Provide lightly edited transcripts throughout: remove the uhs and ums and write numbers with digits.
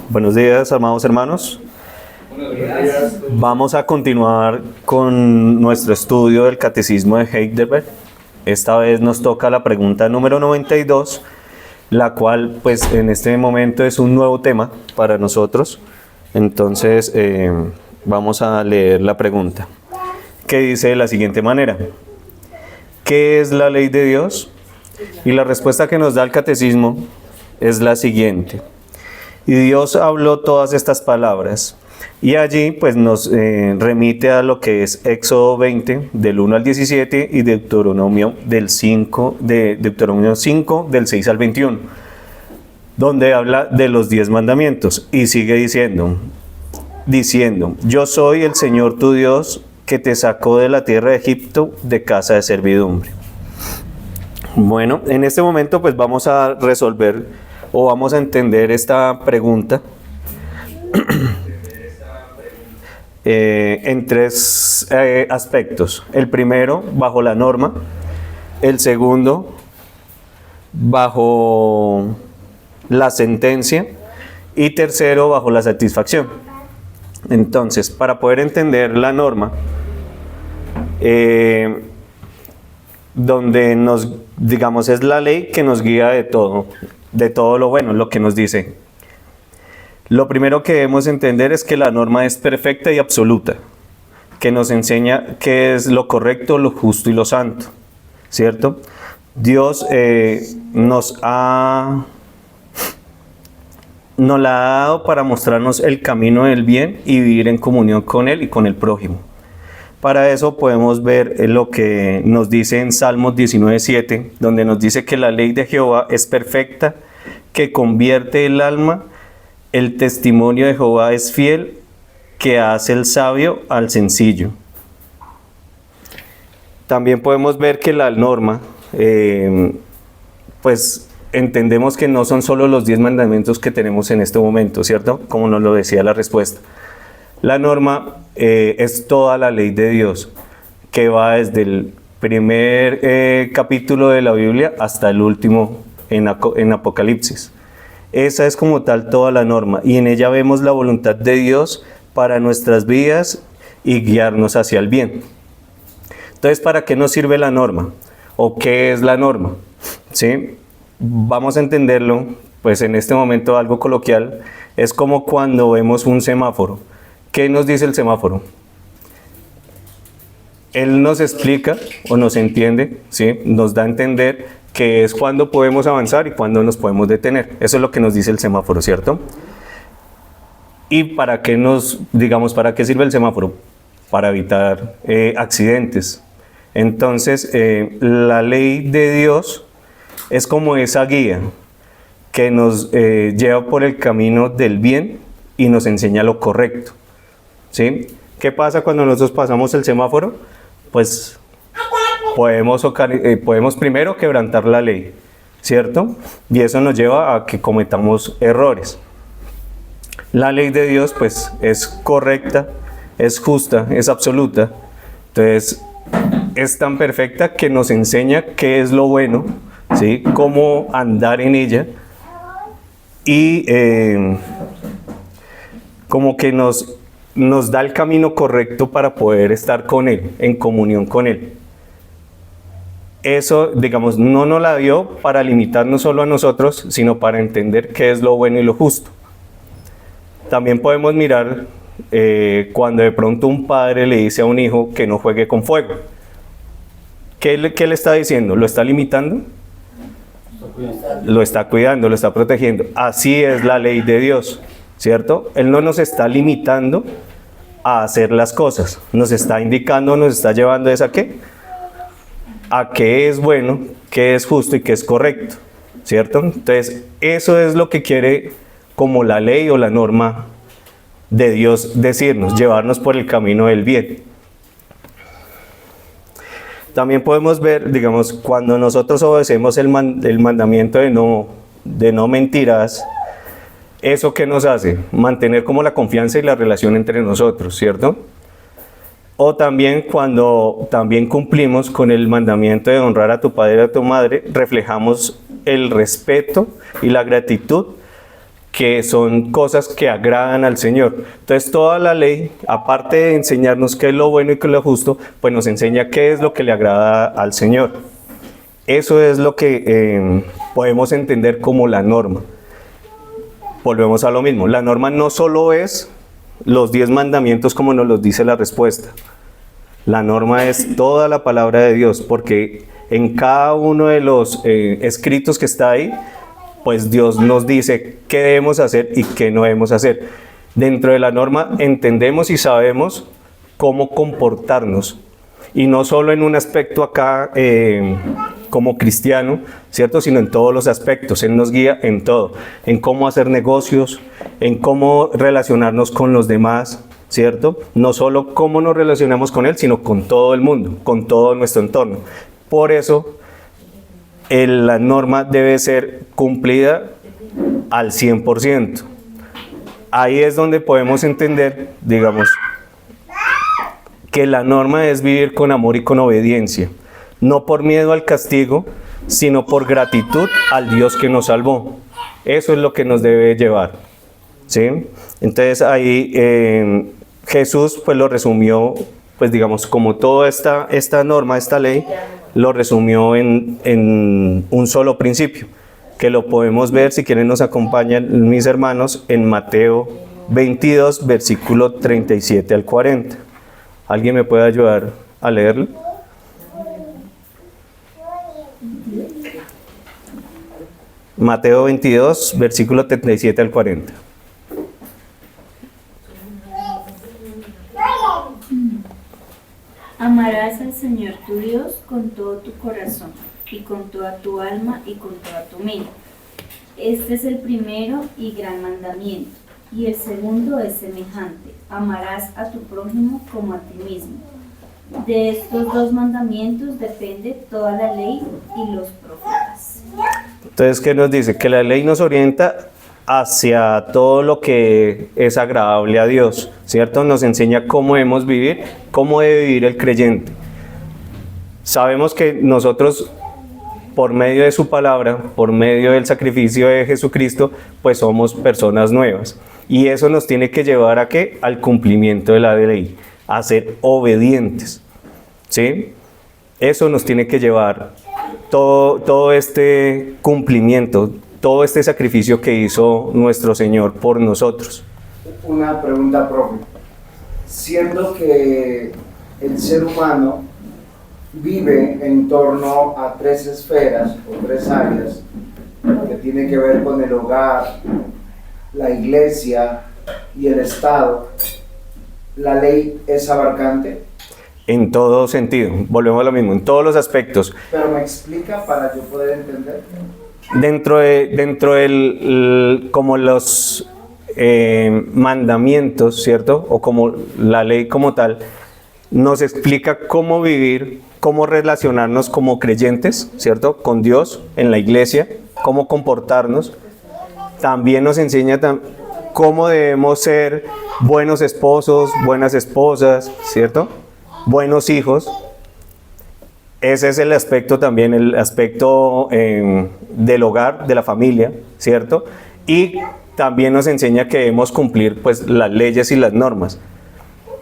Buenos días, amados hermanos. Buenos días. Vamos a continuar con nuestro estudio del Catecismo de Heidelberg. Esta vez nos toca la pregunta número 92, la cual pues en este momento es un nuevo tema para nosotros. Entonces vamos a leer la pregunta, que dice de la siguiente manera: ¿qué es la ley de Dios? Y la respuesta que nos da el Catecismo es la siguiente: y Dios habló todas estas palabras. Y allí pues nos remite a lo que es Éxodo 20, del 1 al 17, y Deuteronomio 5, del 6 al 21, donde habla de los 10 mandamientos. Y sigue diciendo, yo soy el Señor tu Dios, que te sacó de la tierra de Egipto, de casa de servidumbre. Bueno, en este momento pues vamos a resolver o vamos a entender esta pregunta en tres aspectos. El primero, bajo la norma; el segundo, bajo la sentencia; y tercero, bajo la satisfacción. Entonces, para poder entender la norma, donde digamos, es la ley que nos guía de todo lo bueno, lo que nos dice. Lo primero que debemos entender es que la norma es perfecta y absoluta, que nos enseña qué es lo correcto, lo justo y lo santo, ¿cierto? Dios nos la ha dado para mostrarnos el camino del bien y vivir en comunión con Él y con el prójimo. Para eso podemos ver lo que nos dice en Salmos 19:7, donde nos dice que la ley de Jehová es perfecta, que convierte el alma; el testimonio de Jehová es fiel, que hace el sabio al sencillo. También podemos ver que la norma, pues entendemos que no son solo los 10 mandamientos que tenemos en este momento, ¿cierto? Como nos lo decía la respuesta. La norma es toda la ley de Dios, que va desde el primer capítulo de la Biblia hasta el último en Apocalipsis. Esa es como tal toda la norma, y en ella vemos la voluntad de Dios para nuestras vidas y guiarnos hacia el bien. Entonces, ¿para qué nos sirve la norma? ¿O qué es la norma? ¿Sí? Vamos a entenderlo, pues en este momento algo coloquial, es como cuando vemos un semáforo. ¿Qué nos dice el semáforo? Él nos explica o nos entiende, ¿sí? Nos da a entender que es cuando podemos avanzar y cuando nos podemos detener. Eso es lo que nos dice el semáforo, ¿cierto? ¿Y para qué para qué sirve el semáforo? Para evitar accidentes. Entonces, la ley de Dios es como esa guía que nos lleva por el camino del bien y nos enseña lo correcto, ¿sí? ¿Qué pasa cuando nosotros pasamos el semáforo? Pues podemos primero quebrantar la ley, ¿cierto? Y eso nos lleva a que cometamos errores. La ley de Dios pues es correcta, es justa, es absoluta. Entonces es tan perfecta que nos enseña qué es lo bueno, ¿sí? Cómo andar en ella, y como que nos da el camino correcto para poder estar con Él, en comunión con Él. Eso, digamos, no nos la dio para limitarnos solo a nosotros, sino para entender qué es lo bueno y lo justo. También podemos mirar cuando de pronto un padre le dice a un hijo que no juegue con fuego. ¿Qué le está diciendo? ¿Lo está limitando? Lo está cuidando, lo está protegiendo. Así es la ley de Dios, ¿cierto? Él no nos está limitando a hacer las cosas, nos está indicando, nos está llevando ¿a qué? A qué es bueno, qué es justo y qué es correcto, ¿cierto? Entonces, eso es lo que quiere como la ley o la norma de Dios decirnos, llevarnos por el camino del bien. También podemos ver, digamos, cuando nosotros obedecemos el mandamiento de no mentirás, ¿eso qué nos hace? Mantener como la confianza y la relación entre nosotros, ¿cierto? O también cuando también cumplimos con el mandamiento de honrar a tu padre y a tu madre, reflejamos el respeto y la gratitud que son cosas que agradan al Señor. Entonces toda la ley, aparte de enseñarnos qué es lo bueno y qué es lo justo, pues nos enseña qué es lo que le agrada al Señor. Eso es lo que podemos entender como la norma. Volvemos a lo mismo, la norma no solo es los 10 mandamientos como nos los dice la respuesta. La norma es toda la palabra de Dios, porque en cada uno de los escritos que está ahí, pues Dios nos dice qué debemos hacer y qué no debemos hacer. Dentro de la norma entendemos y sabemos cómo comportarnos. Y no solo en un aspecto acá como cristiano, ¿cierto? Sino en todos los aspectos. Él nos guía en todo. En cómo hacer negocios, en cómo relacionarnos con los demás, ¿cierto? No solo cómo nos relacionamos con Él, sino con todo el mundo, con todo nuestro entorno. Por eso, la norma debe ser cumplida al 100%. Ahí es donde podemos entender, digamos, que la norma es vivir con amor y con obediencia, no por miedo al castigo, sino por gratitud al Dios que nos salvó. Eso es lo que nos debe llevar, ¿sí? Entonces ahí Jesús pues lo resumió, pues digamos, como toda esta norma, esta ley, lo resumió en un solo principio, que lo podemos ver, si quieren nos acompañan mis hermanos, en Mateo 22, versículo 37 al 40. ¿Alguien me puede ayudar a leerlo? Mateo 22, versículo 37 al 40. Amarás al Señor tu Dios con todo tu corazón, y con toda tu alma, y con toda tu mente. Este es el primero y gran mandamiento. Y el segundo es semejante: amarás a tu prójimo como a ti mismo. De estos dos mandamientos depende toda la ley y los profetas. Entonces, ¿qué nos dice? Que la ley nos orienta hacia todo lo que es agradable a Dios, ¿cierto? Nos enseña cómo debemos vivir, cómo debe vivir el creyente. Sabemos que nosotros, por medio de su palabra, por medio del sacrificio de Jesucristo, pues somos personas nuevas. Y eso nos tiene que llevar ¿a qué? Al cumplimiento de la ley, a ser obedientes, ¿sí? Eso nos tiene que llevar todo este cumplimiento, todo este sacrificio que hizo nuestro Señor por nosotros. Una pregunta, profe. Siendo que el ser humano vive en torno a 3 esferas o 3 áreas que tiene que ver con el hogar, la iglesia y el Estado, ¿la ley es abarcante? En todo sentido, volvemos a lo mismo, en todos los aspectos. Pero me explica para yo poder entender. Dentro del como los mandamientos, ¿cierto? O como la ley como tal, nos explica cómo vivir, cómo relacionarnos como creyentes, ¿cierto? Con Dios, en la iglesia, cómo comportarnos. También nos enseña cómo debemos ser buenos esposos, buenas esposas, ¿cierto? Buenos hijos. Ese es el aspecto también, el aspecto del hogar, de la familia, ¿cierto? Y también nos enseña que debemos cumplir pues las leyes y las normas.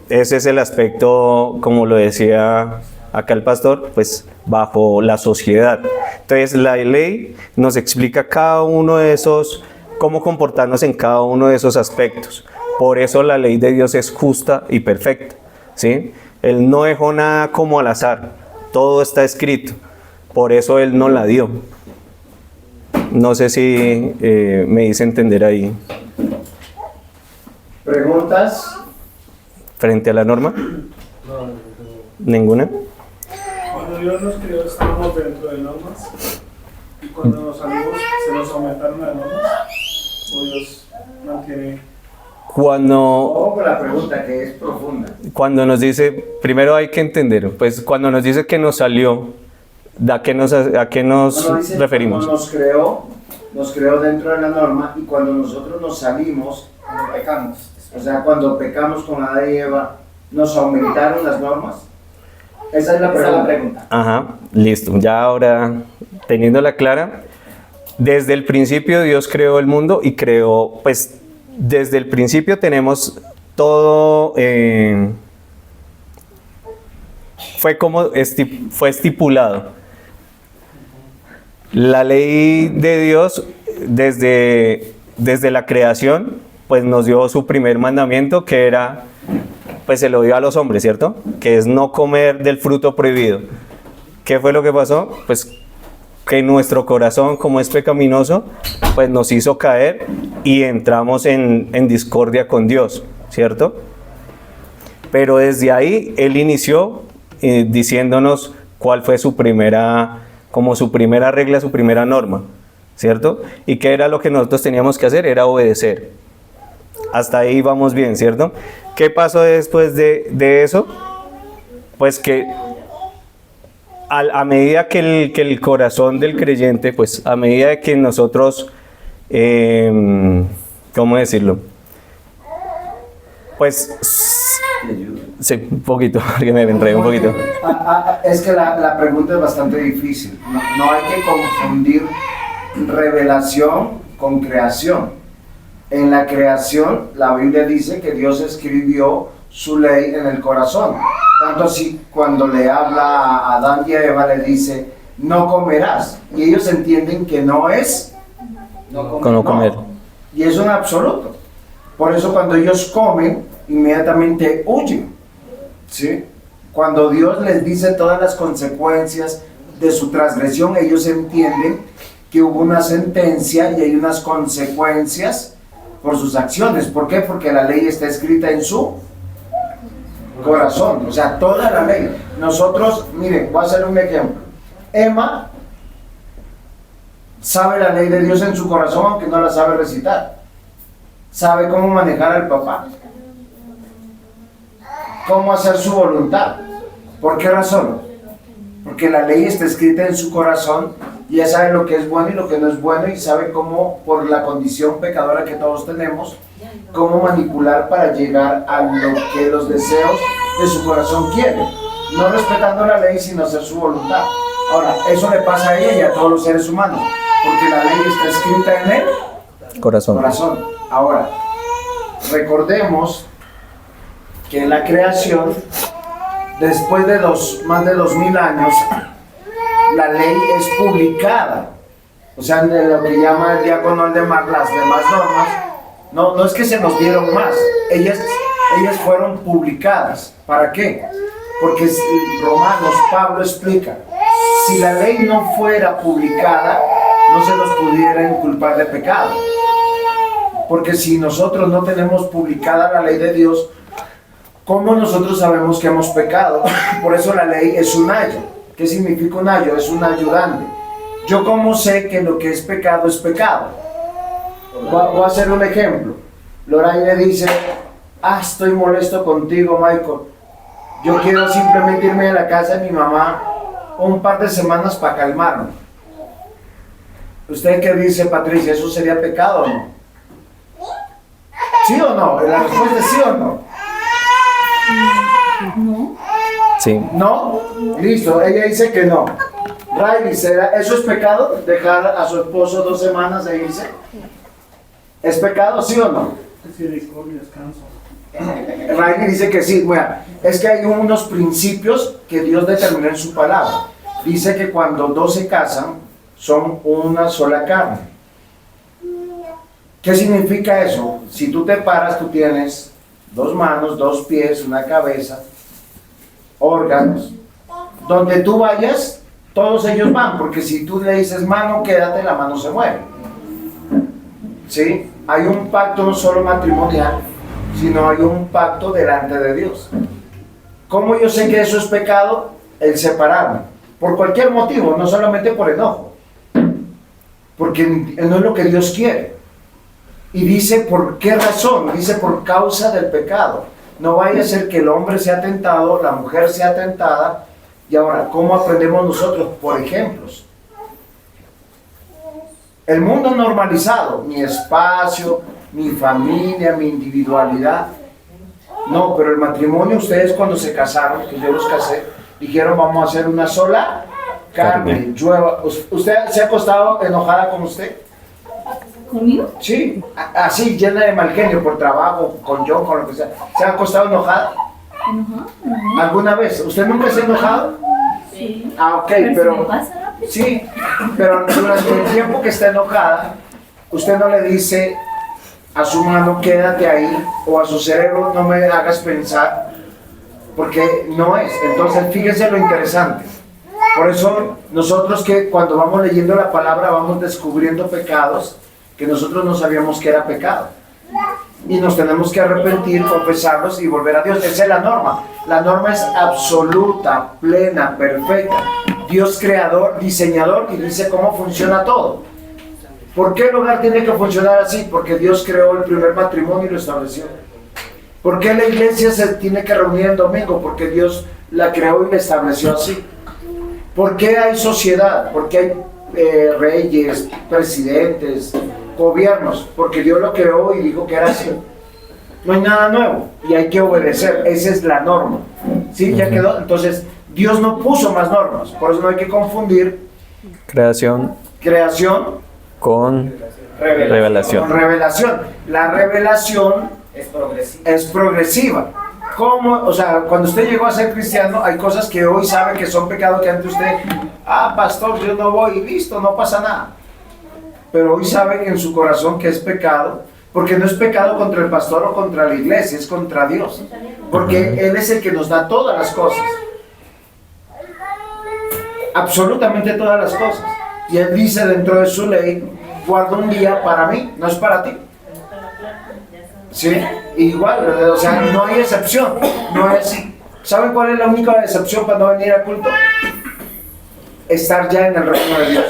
Ese es el aspecto, como lo decía acá el pastor, pues bajo la sociedad. Entonces la ley nos explica cada uno de esos, cómo comportarnos en cada uno de esos aspectos. Por eso la ley de Dios es justa y perfecta, ¿sí? Él no dejó nada como al azar, todo está escrito, por eso Él no la dio. No sé si me hice entender ahí. ¿Preguntas? ¿Frente a la norma? No. ¿Ninguna? Cuando Dios nos creó estábamos dentro de normas y cuando nos salimos se nos aumentaron las normas o Dios mantiene. Ojo con la pregunta que es profunda. Cuando nos dice, primero hay que entender, pues cuando nos dice que nos salió, ¿a qué nos Dice, referimos? Cuando nos creó dentro de la norma y cuando nosotros nos salimos, Cuando pecamos. o sea, cuando pecamos con Adán y Eva, ¿nos aumentaron las normas? Esa es la pregunta. Ajá, listo. Ya ahora, teniéndola clara, Desde el principio Dios creó el mundo y creó, pues desde el principio tenemos todo, fue estipulado. La ley de Dios desde la creación, pues nos dio su primer mandamiento, que era, pues se lo dio a los hombres, ¿cierto? Que es no comer del fruto prohibido. ¿Qué fue lo que pasó? Pues que nuestro corazón, como es pecaminoso, pues nos hizo caer y entramos en discordia con Dios, ¿cierto? Pero desde ahí Él inició diciéndonos cuál fue su primera regla, su primera norma, ¿cierto? Y qué era lo que nosotros teníamos que hacer, era obedecer. Hasta ahí vamos bien, ¿cierto? ¿Qué pasó después de eso? Pues que a medida que el corazón del creyente, pues a medida de que nosotros, ¿cómo decirlo? Pues, sí, un poquito, porque me enredé un poquito. Es que la pregunta es bastante difícil. No hay que confundir revelación con creación. En la creación, la Biblia dice que Dios escribió su ley en el corazón. Tanto así, cuando le habla a Adán y a Eva, le dice, no comerás. Y ellos entienden que no es no comer. Y es un absoluto. Por eso cuando ellos comen, inmediatamente huyen. ¿Sí? Cuando Dios les dice todas las consecuencias de su transgresión, ellos entienden que hubo una sentencia y hay unas consecuencias por sus acciones. ¿Por qué? Porque la ley está escrita en su corazón, o sea, toda la ley. Nosotros, miren, voy a hacer un ejemplo. Emma sabe la ley de Dios en su corazón, aunque no la sabe recitar. Sabe cómo manejar al papá, cómo hacer su voluntad. ¿Por qué razón? Porque la ley está escrita en su corazón y ella sabe lo que es bueno y lo que no es bueno, y sabe cómo, por la condición pecadora que todos tenemos, cómo manipular para llegar a lo que los deseos de su corazón quieren, no respetando la ley sino hacer su voluntad. Ahora, eso le pasa a ella y a todos los seres humanos, porque la ley está escrita en el corazón. Ahora, recordemos que en la creación, después de más de 2000 años, la ley es publicada. O sea, en lo que llama el diácono Aldemar, las demás normas, no es que se nos dieron más, ellas fueron publicadas. ¿Para qué? Porque Romanos, Pablo explica, si la ley no fuera publicada, no se nos pudiera inculpar de pecado. Porque si nosotros no tenemos publicada la ley de Dios, ¿cómo nosotros sabemos que hemos pecado? Por eso la ley es un ayo. ¿Qué significa un ayo? Es un ayudante. ¿Yo cómo sé que lo que es pecado es pecado? Voy a hacer un ejemplo. Loray le dice, estoy molesto contigo, Michael. Yo quiero simplemente irme a la casa de mi mamá un par de semanas para calmarme. ¿Usted qué dice, Patricia? ¿Eso sería pecado o no? ¿Sí o no? La respuesta es sí o no. No. Sí. ¿No? Listo, ella dice que no. Riley, ¿eso es pecado? ¿Dejar a su esposo 2 semanas e irse? ¿Es pecado, sí o no? Misericordia, descanso. Riley dice que sí. Bueno, es que hay unos principios que Dios determinó en su palabra. Dice que cuando 2 se casan, son una sola carne. ¿Qué significa eso? Si tú te paras, tú tienes 2 manos, 2 pies, una cabeza, órganos. Donde tú vayas, todos ellos van, porque si tú le dices mano, quédate, la mano se mueve. ¿Sí? Hay un pacto no solo matrimonial, sino hay un pacto delante de Dios. ¿Cómo yo sé que eso es pecado? El separarme. Por cualquier motivo, no solamente por enojo. Porque no es lo que Dios quiere. Y dice, ¿por qué razón? Dice, por causa del pecado. No vaya a ser que el hombre sea tentado, la mujer sea tentada. Y ahora, ¿cómo aprendemos nosotros? Por ejemplos. El mundo normalizado, mi espacio, mi familia, mi individualidad. No, pero el matrimonio, ustedes cuando se casaron, que yo los casé, dijeron, vamos a hacer una sola carne, llueva. ¿Usted se ha acostado enojada con usted? ¿Conmigo? Sí, así, llena de mal genio por trabajo, con lo que sea. ¿Se ha acostado enojada? Ajá. ¿Alguna vez? ¿Usted nunca se ha enojado? Sí. Ah, ok, Se me pero pasa rápido. sí, pero durante el tiempo que está enojada, usted no le dice a su mano quédate ahí, o a su cerebro no me hagas pensar, porque no es. Entonces fíjese lo interesante. Por eso nosotros, que cuando vamos leyendo la palabra vamos descubriendo pecados que nosotros no sabíamos que era pecado, y nos tenemos que arrepentir, confesarlos y volver a Dios. Esa es la norma. La norma es absoluta, plena, perfecta. Dios creador, diseñador, y dice cómo funciona todo. ¿Por qué el hogar tiene que funcionar así? Porque Dios creó el primer matrimonio y lo estableció. ¿Por qué la iglesia se tiene que reunir el domingo? Porque Dios la creó y la estableció así. ¿Por qué hay sociedad? ¿Por qué hay reyes, presidentes, gobiernos? Porque Dios lo creó y dijo que era así. No hay nada nuevo y hay que obedecer. Esa es la norma. ¿Sí? Ya quedó. Entonces, Dios no puso más normas. Por eso no hay que confundir Creación con revelación. Con revelación. La revelación es progresiva. ¿Cómo? O sea, cuando usted llegó a ser cristiano, hay cosas que hoy sabe que son pecados que antes usted, pastor, yo no voy, y listo, no pasa nada. Pero hoy sabe en su corazón que es pecado, porque no es pecado contra el pastor o contra la iglesia, es contra Dios. Porque Él es el que nos da todas las cosas. Absolutamente todas las cosas. Y Él dice dentro de su ley, guarda un día para mí, no es para ti. Sí, igual, o sea, no hay excepción. No es, ¿saben cuál es la única excepción para no venir al culto? Estar ya en el reino de Dios.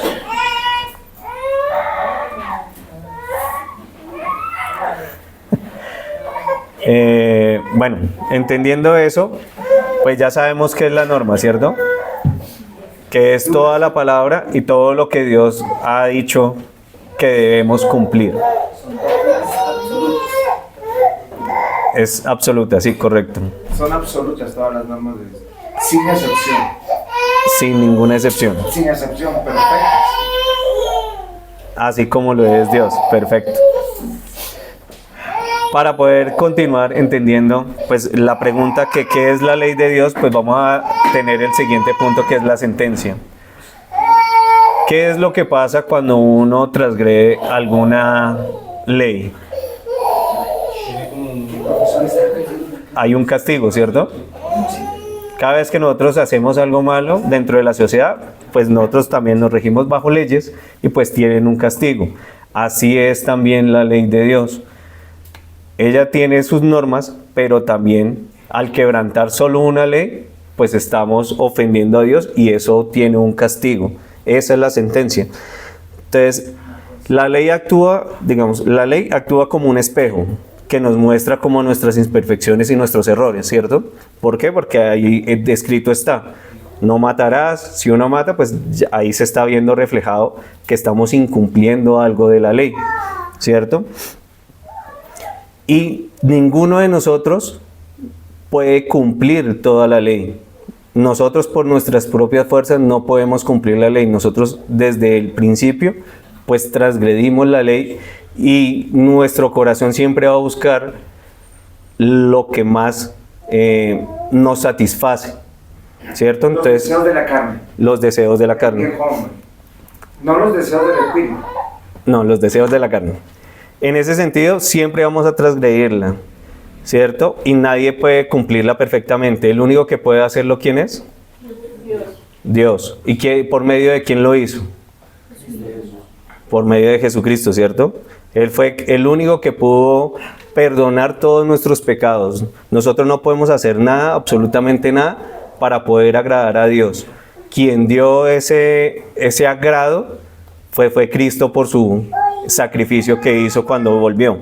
Bueno, entendiendo eso, pues ya sabemos qué es la norma, ¿cierto? Que es toda la palabra y todo lo que Dios ha dicho que debemos cumplir. Es absoluta, sí, correcto. Son absolutas todas las normas de Dios. Sin excepción. Sin ninguna excepción. Sin excepción, perfectas. Así como lo es Dios, perfecto. Para poder continuar entendiendo, pues la pregunta que ¿qué es la ley de Dios? Pues vamos a tener el siguiente punto, que es la sentencia. ¿Qué es lo que pasa cuando uno transgrede alguna ley? Hay un castigo, ¿cierto? Cada vez que nosotros hacemos algo malo dentro de la sociedad, pues nosotros también nos regimos bajo leyes y pues tienen un castigo. Así es también la ley de Dios. Ella tiene sus normas, pero también al quebrantar solo una ley, pues estamos ofendiendo a Dios y eso tiene un castigo. Esa es la sentencia. Entonces, la ley actúa como un espejo que nos muestra como nuestras imperfecciones y nuestros errores, ¿cierto? ¿Por qué? Porque ahí descrito está, no matarás. Si uno mata, pues ahí se está viendo reflejado que estamos incumpliendo algo de la ley, ¿cierto? Y ninguno de nosotros puede cumplir toda la ley. Nosotros por nuestras propias fuerzas no podemos cumplir la ley. Nosotros desde el principio pues transgredimos la ley y nuestro corazón siempre va a buscar lo que más nos satisface, ¿cierto? Entonces, los deseos de la carne. Los deseos de la carne. No los deseos del espíritu. No, los deseos de la carne. En ese sentido, siempre vamos a transgredirla, ¿cierto? Y nadie puede cumplirla perfectamente. El único que puede hacerlo, ¿quién es? Dios. ¿Y por medio de quién lo hizo? Por medio de Jesucristo, ¿cierto? Él fue el único que pudo perdonar todos nuestros pecados. Nosotros no podemos hacer nada, absolutamente nada, para poder agradar a Dios. Quien dio ese agrado fue Cristo por su sacrificio que hizo cuando volvió.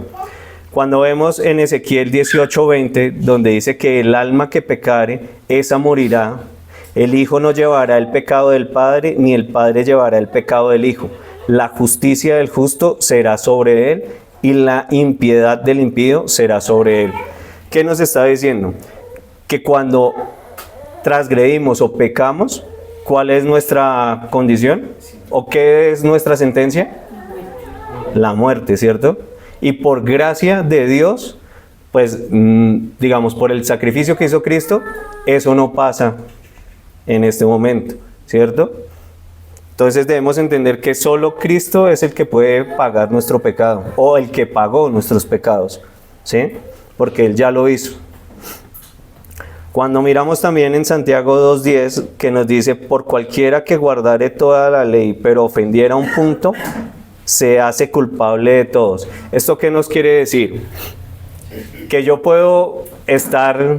Cuando vemos en Ezequiel 18:20, donde dice que el alma que pecare, esa morirá. El hijo no llevará el pecado del padre, ni el padre llevará el pecado del hijo. La justicia del justo será sobre él, y la impiedad del impío será sobre él. ¿Qué nos está diciendo? Que cuando transgredimos o pecamos, ¿cuál es nuestra condición? ¿O qué es nuestra sentencia? La muerte, ¿cierto? Y por gracia de Dios, pues digamos, por el sacrificio que hizo Cristo, eso no pasa en este momento, ¿cierto? Entonces debemos entender que solo Cristo es el que puede pagar nuestro pecado, o el que pagó nuestros pecados, ¿sí? Porque Él ya lo hizo. Cuando miramos también en Santiago 2:10, que nos dice, por cualquiera que guardare toda la ley, pero ofendiera un punto, se hace culpable de todos. ¿Esto qué nos quiere decir? Que yo puedo estar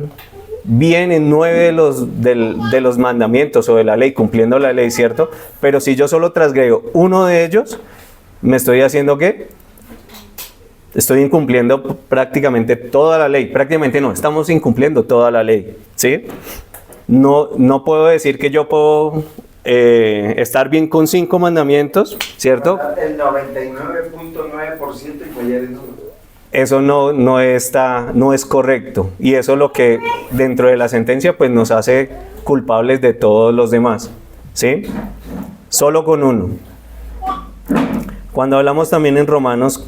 bien en 9 de los mandamientos o de la ley, cumpliendo la ley, ¿cierto? Pero si yo solo trasgrego uno de ellos, ¿me estoy haciendo qué? Estoy incumpliendo prácticamente toda la ley. Prácticamente no, estamos incumpliendo toda la ley, ¿sí? No puedo decir que yo puedo estar bien con 5 mandamientos, ¿cierto? El 99.9% y fallar en uno. Eso no es correcto, y eso es lo que dentro de la sentencia pues nos hace culpables de todos los demás, ¿sí? Solo con uno. Cuando hablamos también en Romanos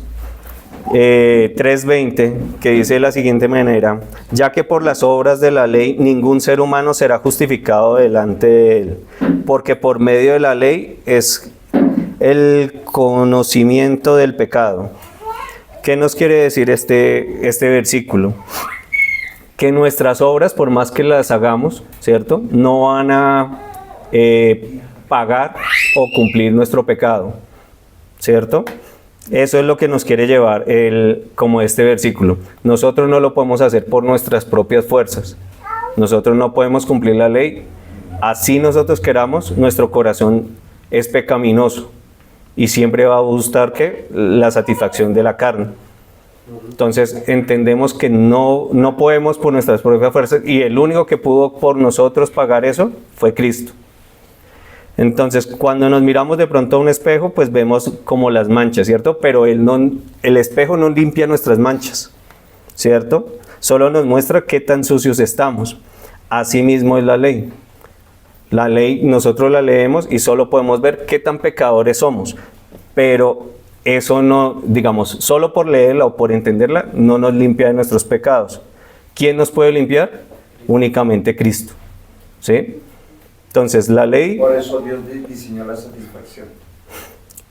3:20, que dice de la siguiente manera, ya que por las obras de la ley ningún ser humano será justificado delante de él, porque por medio de la ley es el conocimiento del pecado. ¿Qué nos quiere decir este versículo? Que nuestras obras, por más que las hagamos, ¿cierto?, no van a pagar o cumplir nuestro pecado, ¿cierto? Eso es lo que nos quiere llevar como este versículo. Nosotros no lo podemos hacer por nuestras propias fuerzas. Nosotros no podemos cumplir la ley. Así nosotros queramos, nuestro corazón es pecaminoso y siempre va a buscar ¿qué? La satisfacción de la carne. Entonces entendemos que no podemos por nuestras propias fuerzas, y el único que pudo por nosotros pagar eso fue Cristo. Entonces cuando nos miramos de pronto a un espejo, pues vemos como las manchas, ¿cierto? Pero el espejo no limpia nuestras manchas, ¿cierto? Solo nos muestra qué tan sucios estamos. Así mismo es la ley. La ley nosotros la leemos y solo podemos ver qué tan pecadores somos, pero eso no, digamos, solo por leerla o por entenderla, no nos limpia de nuestros pecados. ¿Quién nos puede limpiar? Únicamente Cristo, ¿sí? Entonces la ley... Por eso Dios diseñó la satisfacción.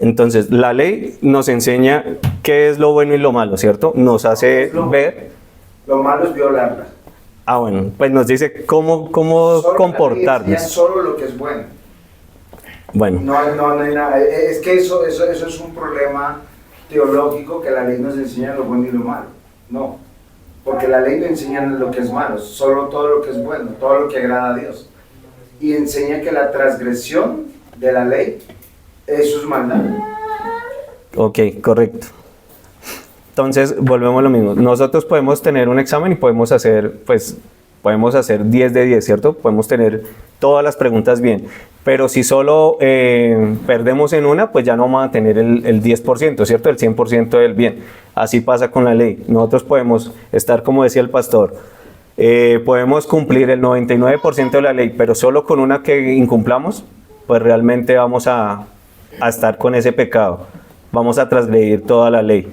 Entonces la ley nos enseña qué es lo bueno y lo malo, ¿cierto? Nos hace ver... Lo malo es violarla. Ah, bueno, pues nos dice cómo Solo comportarnos. la ley enseña solo lo que es bueno. Bueno. No hay nada. Es que eso es un problema teológico, que la ley nos enseña lo bueno y lo malo. No, porque la ley no enseña lo que es malo, solo todo lo que es bueno, todo lo que agrada a Dios. Y enseña que la transgresión de la ley, eso es maldad. Ok, correcto. Entonces, volvemos a lo mismo. Nosotros podemos tener un examen y podemos hacer 10 de 10, ¿cierto? Podemos tener todas las preguntas bien. Pero si solo perdemos en una, pues ya no vamos a tener el 10%, ¿cierto? El 100% del bien. Así pasa con la ley. Nosotros podemos estar, como decía el pastor, podemos cumplir el 99% de la ley, pero solo con una que incumplamos, pues realmente vamos a estar con ese pecado. Vamos a transgredir toda la ley.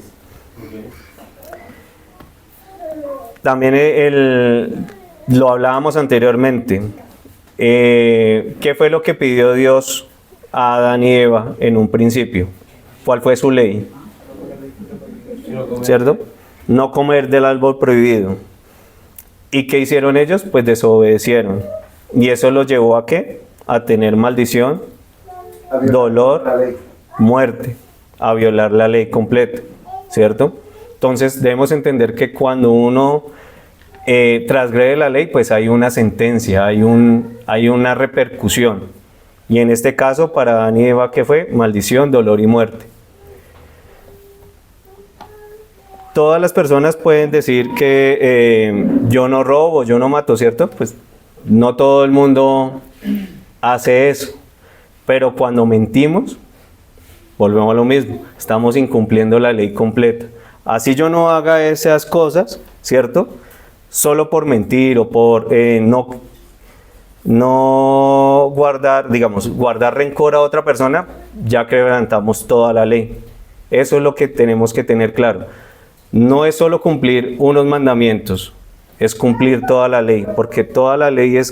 También lo hablábamos anteriormente. ¿Qué fue lo que pidió Dios a Adán y Eva en un principio? ¿Cuál fue su ley? ¿Cierto? No comer del árbol prohibido. ¿Y qué hicieron ellos? Pues desobedecieron. ¿Y eso los llevó a qué? A tener maldición, dolor, muerte, a violar la ley completa, ¿cierto? Entonces debemos entender que cuando uno transgrede la ley, pues hay una sentencia, hay una repercusión. Y en este caso para Adán y Eva, ¿qué fue? Maldición, dolor y muerte. Todas las personas pueden decir que yo no robo, yo no mato, ¿cierto? Pues no todo el mundo hace eso. Pero cuando mentimos, volvemos a lo mismo, estamos incumpliendo la ley completa. Así yo no haga esas cosas, ¿cierto? Solo por mentir o por no guardar, digamos, guardar rencor a otra persona, ya quebrantamos toda la ley. Eso es lo que tenemos que tener claro. No es solo cumplir unos mandamientos, es cumplir toda la ley, porque toda la ley es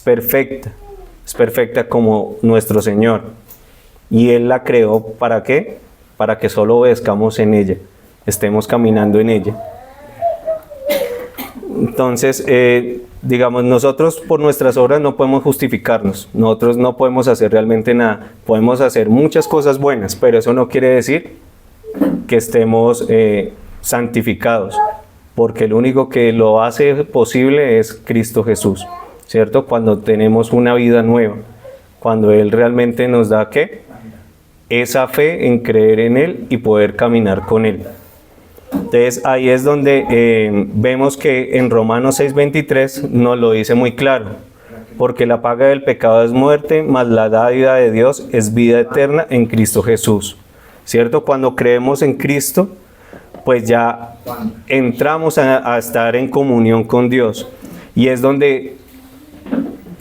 perfecta como nuestro Señor. Y Él la creó, ¿para qué? Para que solo obedezcamos en ella, estemos caminando en ella. Entonces, digamos, nosotros por nuestras obras no podemos justificarnos, nosotros no podemos hacer realmente nada, podemos hacer muchas cosas buenas, pero eso no quiere decir que estemos santificados, porque el único que lo hace posible es Cristo Jesús, ¿cierto? Cuando tenemos una vida nueva, cuando Él realmente nos da, ¿qué? Esa fe en creer en Él y poder caminar con Él. Entonces ahí es donde vemos que en Romanos 6:23 nos lo dice muy claro, porque la paga del pecado es muerte, mas la dádiva de Dios es vida eterna en Cristo Jesús, ¿cierto? Cuando creemos en Cristo, pues ya entramos a estar en comunión con Dios, y es donde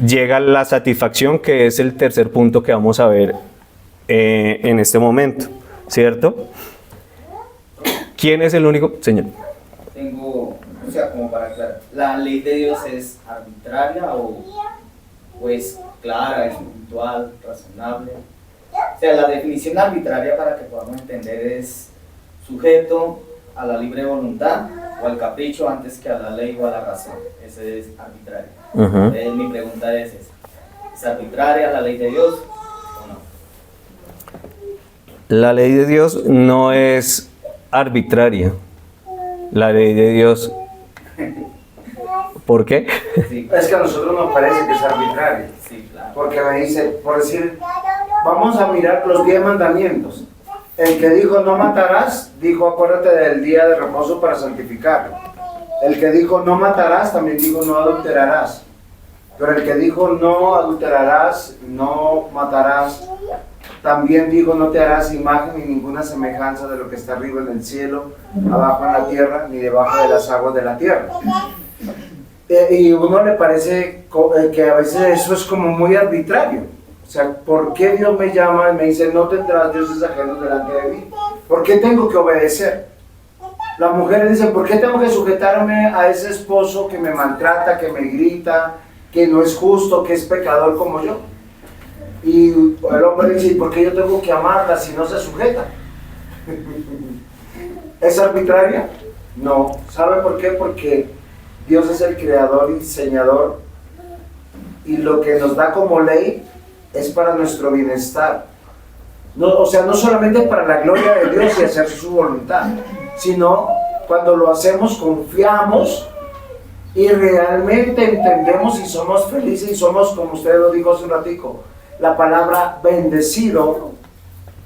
llega la satisfacción, que es el tercer punto que vamos a ver en este momento, ¿cierto? ¿Quién es el único? Señor. Tengo, o sea, como para aclarar, ¿la ley de Dios es arbitraria o es clara, es puntual, razonable? O sea, la definición arbitraria, para que podamos entender, es sujeto a la libre voluntad o al capricho antes que a la ley o a la razón. Ese es arbitrario. Entonces, mi pregunta es esa. ¿Es arbitraria la ley de Dios o no? La ley de Dios no es arbitraria. La ley de Dios. ¿Por qué? Sí, Es que a nosotros nos parece que es arbitrario. sí, claro. Porque me dice, por decir, vamos a mirar los 10 mandamientos. El que dijo no matarás, dijo acuérdate del día de reposo para santificarlo. El que dijo no matarás, también dijo no adulterarás. Pero el que dijo no adulterarás, no matarás, también dijo no te harás imagen ni ninguna semejanza de lo que está arriba en el cielo, abajo en la tierra, ni debajo de las aguas de la tierra. Y a uno le parece que a veces eso es como muy arbitrario. O sea, ¿por qué Dios me llama y me dice no tendrás dioses ajenos delante de mí? ¿Por qué tengo que obedecer? Las mujeres dicen, ¿por qué tengo que sujetarme a ese esposo que me maltrata, que me grita, que no es justo, que es pecador como yo? Y el hombre dice, ¿por qué yo tengo que amarla si no se sujeta? ¿Es arbitraria? No. ¿Sabe por qué? Porque Dios es el creador y diseñador, y lo que nos da como ley es para nuestro bienestar. No, o sea, no solamente para la gloria de Dios y hacer su voluntad, sino cuando lo hacemos confiamos y realmente entendemos y somos felices y somos, como usted lo dijo hace un ratico, la palabra bendecido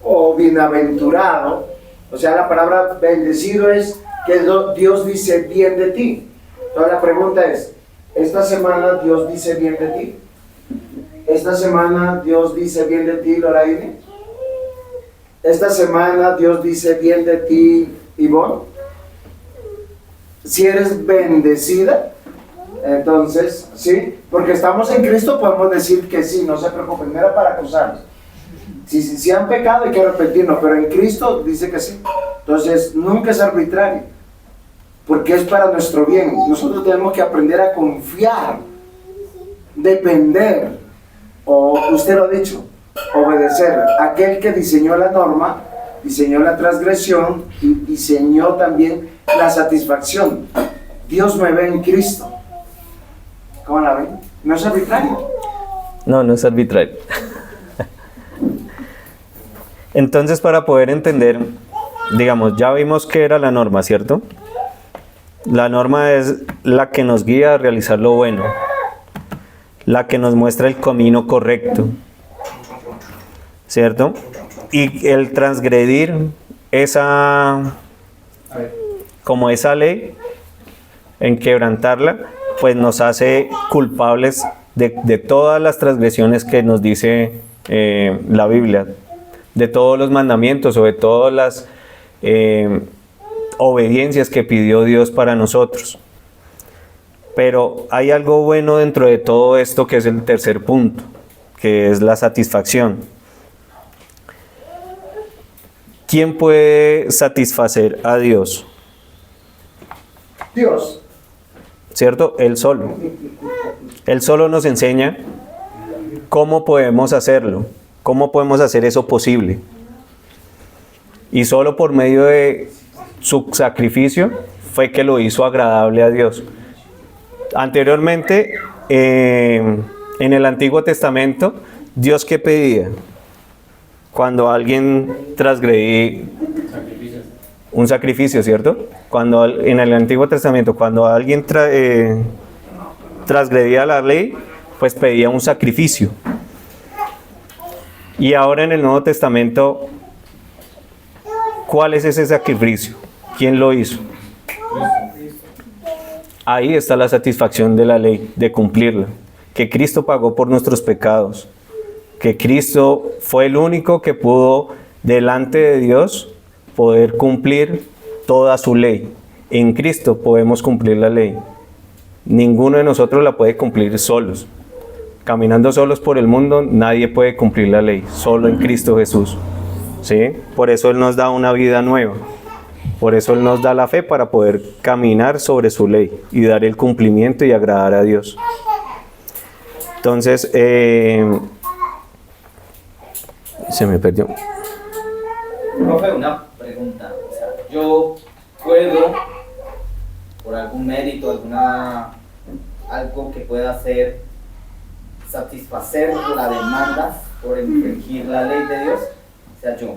o bienaventurado. O sea, la palabra bendecido es que Dios dice bien de ti. Entonces la pregunta es, ¿esta semana Dios dice bien de ti? ¿Esta semana Dios dice bien de ti, Loraine? ¿Esta semana Dios dice bien de ti, Ivonne? Si eres bendecida, entonces, sí, porque estamos en Cristo, podemos decir que sí, no se preocupen, no era para acusarlos. Si han pecado hay que arrepentirnos, pero en Cristo dice que sí. Entonces, nunca es arbitrario, porque es para nuestro bien. Nosotros tenemos que aprender a confiar, depender, o usted lo ha dicho, obedecer. Aquel que diseñó la norma, diseñó la transgresión y diseñó también la satisfacción. Dios me ve en Cristo. ¿Cómo la ven? ¿No es arbitrario? No, no es arbitrario. Entonces, para poder entender, digamos, ya vimos que era la norma, ¿cierto? La norma es la que nos guía a realizar lo bueno, la que nos muestra el camino correcto, ¿cierto? Y el transgredir esa ley, en quebrantarla, pues nos hace culpables de todas las transgresiones que nos dice la Biblia, de todos los mandamientos o de todas las obediencias que pidió Dios para nosotros. Pero hay algo bueno dentro de todo esto, que es el tercer punto, que es la satisfacción. ¿Quién puede satisfacer a Dios? Dios. ¿Cierto? Él solo. Él solo nos enseña cómo podemos hacerlo, cómo podemos hacer eso posible. Y solo por medio de su sacrificio fue que lo hizo agradable a Dios. Anteriormente, en el Antiguo Testamento, ¿Dios qué pedía? Cuando alguien transgredía un sacrificio, ¿cierto? Cuando en el Antiguo Testamento, cuando alguien transgredía la ley, pues pedía un sacrificio. Y ahora en el Nuevo Testamento, ¿cuál es ese sacrificio? ¿Quién lo hizo? Ahí está la satisfacción de la ley, de cumplirla. Que Cristo pagó por nuestros pecados. Que Cristo fue el único que pudo, delante de Dios, poder cumplir toda su ley. En Cristo podemos cumplir la ley. Ninguno de nosotros la puede cumplir solos. Caminando solos por el mundo, nadie puede cumplir la ley. Solo en Cristo Jesús. ¿Sí? Por eso Él nos da una vida nueva. Por eso Él nos da la fe para poder caminar sobre su ley y dar el cumplimiento y agradar a Dios. Entonces, se me perdió. Profe, una pregunta. O sea, yo puedo, por algún mérito, algo que pueda hacer, satisfacer la demanda por infringir la ley de Dios. O sea, yo.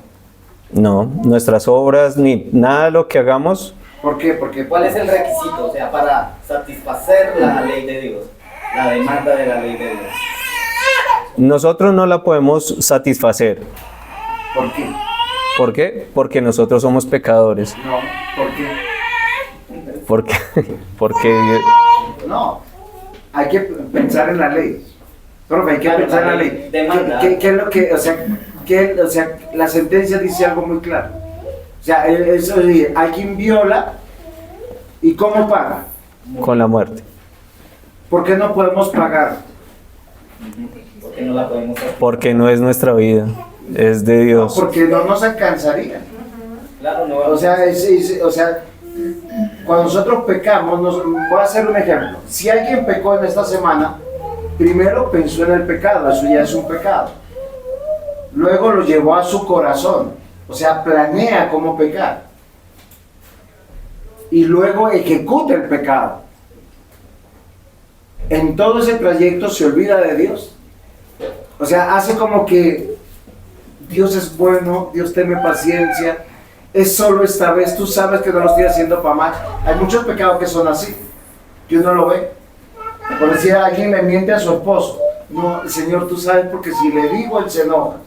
No, nuestras obras ni nada de lo que hagamos. ¿Por qué? Porque ¿Cuál es el requisito? O sea, para satisfacer la ley de Dios, la demanda de la ley de Dios. Nosotros no la podemos satisfacer. ¿por qué? ¿Por qué? Porque nosotros somos pecadores. No, ¿por qué? Porque No, hay que pensar en la ley. Profe, hay que Claro, pensar en la la ley. ley demanda. ¿Qué es lo que, o sea, la sentencia dice algo muy claro? O sea, eso es decir, alguien viola y ¿cómo paga? con la muerte. ¿Por qué no podemos pagar? ¿Por qué no la podemos hacer? Porque no es nuestra vida, es de Dios. Porque no nos alcanzaría. Claro, no. O sea, cuando nosotros pecamos, voy a hacer un ejemplo. Si alguien pecó en esta semana, primero pensó en el pecado, eso ya es un pecado. Luego lo llevó a su corazón, o sea, planea cómo pecar. Y luego ejecuta el pecado. En todo ese trayecto se olvida de Dios. O sea, hace como que Dios es bueno, Dios tiene paciencia, es solo esta vez, tú sabes que no lo estoy haciendo para mal. Hay muchos pecados que son así, que uno lo ve. Por decir, alguien le miente a su esposo. No, Señor, tú sabes, porque si le digo, él se enoja.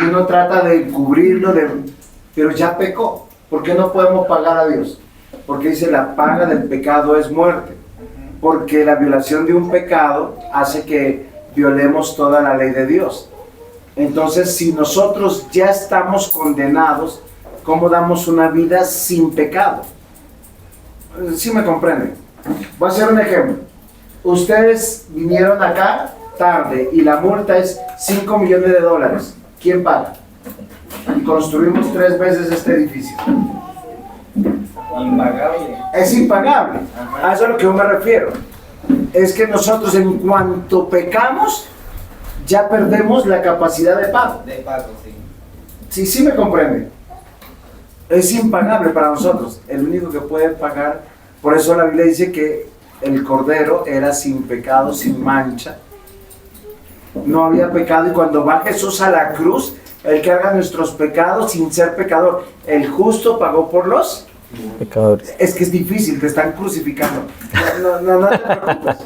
Y uno trata de cubrirlo, pero ya pecó. ¿Por qué no podemos pagar a Dios? Porque dice, la paga del pecado es muerte. Porque la violación de un pecado hace que violemos toda la ley de Dios. Entonces, si nosotros ya estamos condenados, ¿cómo damos una vida sin pecado? ¿Sí me comprenden? Voy a hacer un ejemplo. Ustedes vinieron acá tarde y la multa es $5 millones. ¿Quién paga? Y construimos 3 veces este edificio. Impagable. Es impagable. A eso es a lo que yo me refiero. Es que nosotros, en cuanto pecamos, ya perdemos la capacidad de pago. De pago, sí. Sí me comprende. Es impagable para nosotros. El único que puede pagar. Por eso la Biblia dice que el Cordero era sin pecado, sin mancha. No había pecado. Y cuando va Jesús a la cruz, Él carga nuestros pecados sin ser pecador. El justo pagó por los Pecadores. Es que es difícil, te están crucificando. No te preocupes.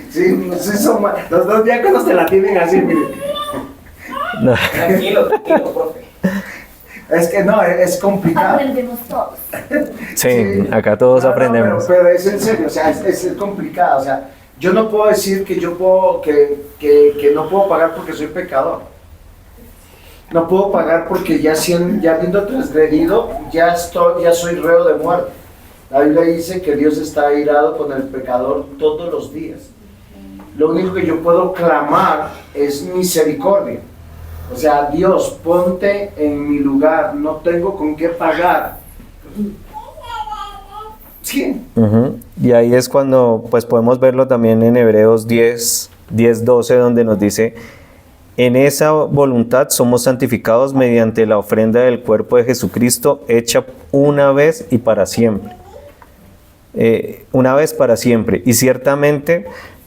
Sí, los 2 diáconos te la tienen así, mire. No. Tranquilo, profe. Es que no, es complicado. Aprendemos todos. Sí, acá todos aprendemos. Pero es en serio, o sea, es complicado. O sea, yo no puedo decir que yo puedo, que no puedo pagar porque soy pecador. No puedo pagar porque ya habiendo transgredido, ya soy reo de muerte. La Biblia dice que Dios está airado con el pecador todos los días. Lo único que yo puedo clamar es misericordia. O sea, Dios, ponte en mi lugar, no tengo con qué pagar. Sí. Y ahí es cuando pues podemos verlo también en Hebreos 10:12, donde nos dice: en esa voluntad somos santificados mediante la ofrenda del cuerpo de Jesucristo, hecha una vez y para siempre. Una vez para siempre. Y ciertamente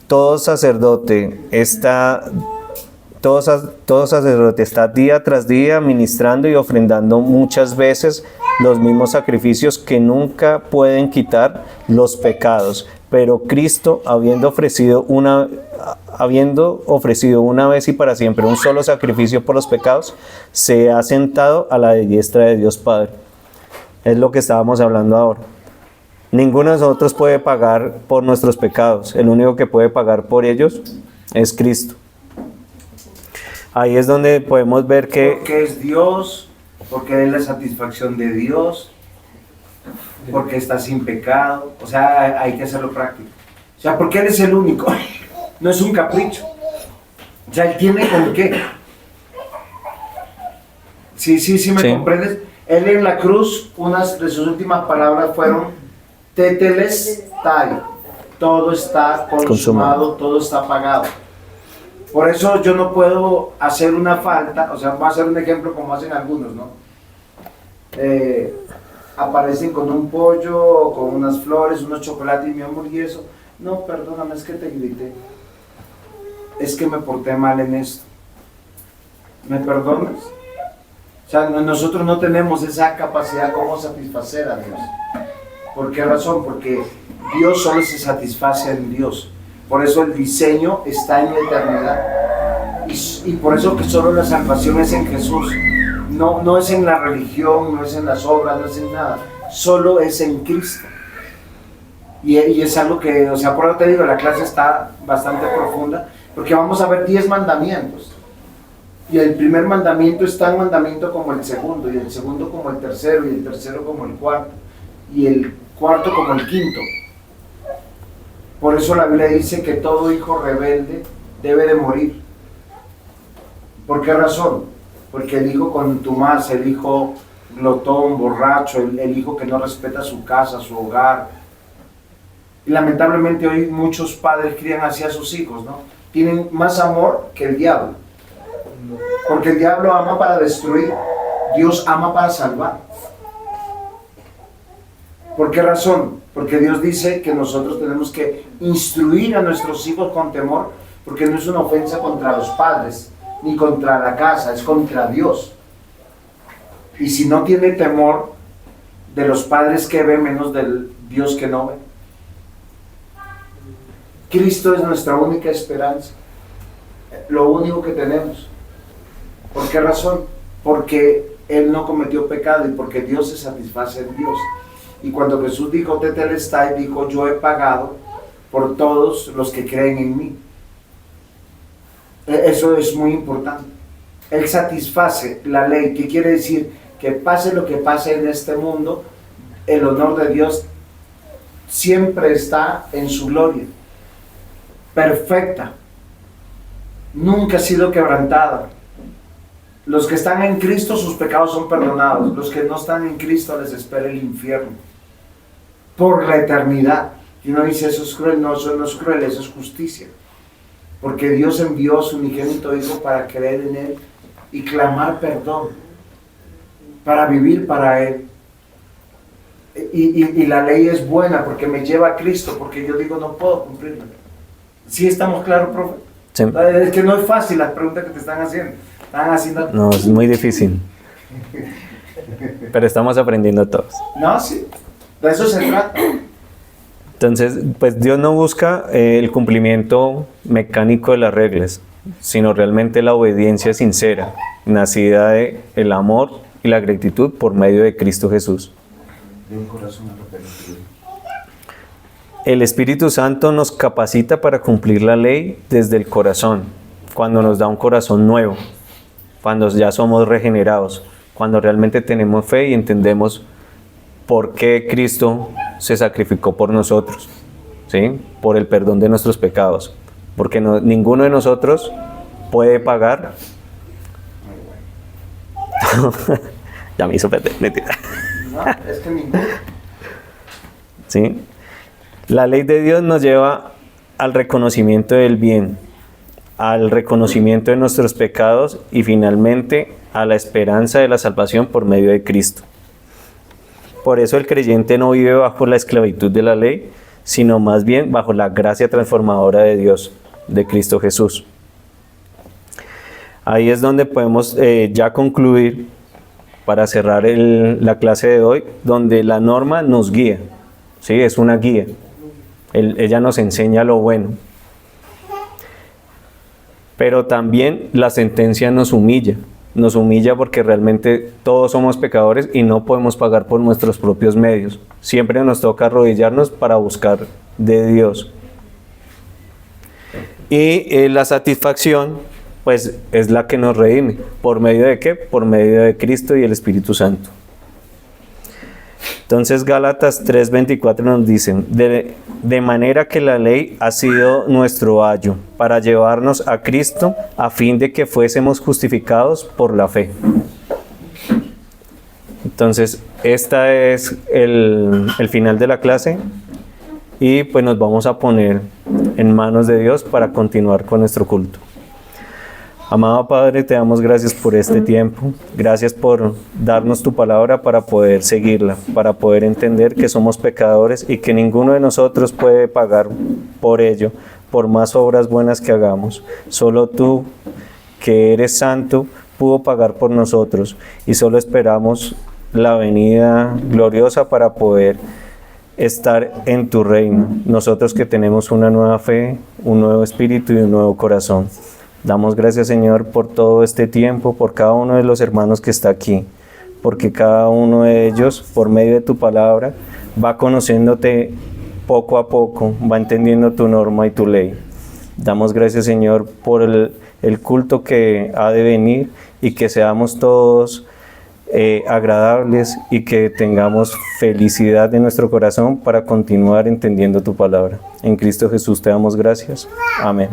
todo sacerdote está día tras día ministrando y ofrendando muchas veces los mismos sacrificios que nunca pueden quitar los pecados. Pero Cristo, habiendo ofrecido una vez y para siempre un solo sacrificio por los pecados, se ha sentado a la diestra de Dios Padre. Es lo que estábamos hablando ahora. Ninguno de nosotros puede pagar por nuestros pecados. El único que puede pagar por ellos es Cristo. Ahí es donde podemos ver que... Porque es Dios, porque es la satisfacción de Dios, porque está sin pecado. O sea, hay que hacerlo práctico. O sea, porque Él es el único. No es un capricho. O sea, Él tiene con qué. Sí, ¿me comprendes? Él en la cruz, unas de sus últimas palabras fueron tetelestai. Todo está consumado, todo está pagado. Por eso yo no puedo hacer una falta, o sea, voy a hacer un ejemplo como hacen algunos, ¿no? Aparecen con un pollo, con unas flores, unos chocolates y mi amor y eso. No, perdóname, es que te grité. Es que me porté mal en esto. ¿Me perdonas? O sea, nosotros no tenemos esa capacidad como satisfacer a Dios. ¿Por qué razón? Porque Dios solo se satisface en Dios. Por eso el diseño está en la eternidad. Y por eso que solo la salvación es en Jesús. No es en la religión, no es en las obras, no es en nada. Solo es en Cristo. Y es algo que, o sea, por eso te digo, la clase está bastante profunda, porque vamos a ver 10 mandamientos. Y el primer mandamiento es tan mandamiento como el segundo, y el segundo como el tercero, y el tercero como el cuarto, y el cuarto como el quinto. Por eso la Biblia dice que todo hijo rebelde debe de morir. ¿Por qué razón? Porque el hijo contumaz, el hijo glotón, borracho, el hijo que no respeta su casa, su hogar. Y lamentablemente hoy muchos padres crían así a sus hijos, ¿no? Tienen más amor que el diablo. Porque el diablo ama para destruir, Dios ama para salvar. ¿Por qué razón? Porque Dios dice que nosotros tenemos que instruir a nuestros hijos con temor, porque no es una ofensa contra los padres, ni contra la casa, es contra Dios. Y si no tiene temor de los padres que ve, menos del Dios que no ve. Cristo es nuestra única esperanza, lo único que tenemos. ¿Por qué razón? Porque Él no cometió pecado y porque Dios se satisface en Dios. Y cuando Jesús dijo tetelestai, dijo: yo he pagado por todos los que creen en mí. Eso es muy importante. Él satisface la ley. ¿Qué quiere decir? Que pase lo que pase en este mundo, el honor de Dios siempre está en su gloria. Perfecta. Nunca ha sido quebrantada. Los que están en Cristo, sus pecados son perdonados. Los que no están en Cristo, les espera el infierno por la eternidad. Y uno dice: eso es cruel. No, eso no es cruel, eso es justicia. Porque Dios envió a su unigénito Hijo para creer en Él y clamar perdón, para vivir para Él. Y la ley es buena porque me lleva a Cristo, porque yo digo: no puedo cumplirla. ¿Sí estamos claros, profe? Sí. Es que no es fácil las preguntas que te están haciendo. No, es muy difícil. Pero estamos aprendiendo todos. No, sí. De eso se trata. Entonces, pues Dios no busca el cumplimiento mecánico de las reglas, sino realmente la obediencia sincera, nacida de el amor y la gratitud por medio de Cristo Jesús. De un corazón arrepentido. El Espíritu Santo nos capacita para cumplir la ley desde el corazón, cuando nos da un corazón nuevo, cuando ya somos regenerados, cuando realmente tenemos fe y entendemos por qué Cristo se sacrificó por nosotros, ¿sí? Por el perdón de nuestros pecados, porque ninguno de nosotros puede pagar. Ya me hizo perder, mentira. No, es que ninguno. ¿Sí? La ley de Dios nos lleva al reconocimiento del bien, al reconocimiento de nuestros pecados y finalmente a la esperanza de la salvación por medio de Cristo. Por eso el creyente no vive bajo la esclavitud de la ley, sino más bien bajo la gracia transformadora de Dios, de Cristo Jesús. Ahí es donde podemos ya concluir, para cerrar la clase de hoy, donde la norma nos guía, ¿sí? Es una guía. Ella nos enseña lo bueno. Pero también la sentencia nos humilla porque realmente todos somos pecadores y no podemos pagar por nuestros propios medios. Siempre nos toca arrodillarnos para buscar de Dios. Y la satisfacción, pues, es la que nos redime. ¿Por medio de qué? Por medio de Cristo y el Espíritu Santo. Entonces Gálatas 3:24 nos dicen, de manera que la ley ha sido nuestro ayo para llevarnos a Cristo a fin de que fuésemos justificados por la fe. Entonces este es el final de la clase y pues nos vamos a poner en manos de Dios para continuar con nuestro culto. Amado Padre, te damos gracias por este tiempo, gracias por darnos tu palabra para poder seguirla, para poder entender que somos pecadores y que ninguno de nosotros puede pagar por ello, por más obras buenas que hagamos. Solo tú, que eres santo, pudo pagar por nosotros y solo esperamos la venida gloriosa para poder estar en tu reino. Nosotros que tenemos una nueva fe, un nuevo espíritu y un nuevo corazón. Damos gracias, Señor, por todo este tiempo, por cada uno de los hermanos que está aquí, porque cada uno de ellos, por medio de tu palabra, va conociéndote poco a poco, va entendiendo tu norma y tu ley. Damos gracias, Señor, por el culto que ha de venir y que seamos todos agradables y que tengamos felicidad en nuestro corazón para continuar entendiendo tu palabra. En Cristo Jesús te damos gracias. Amén.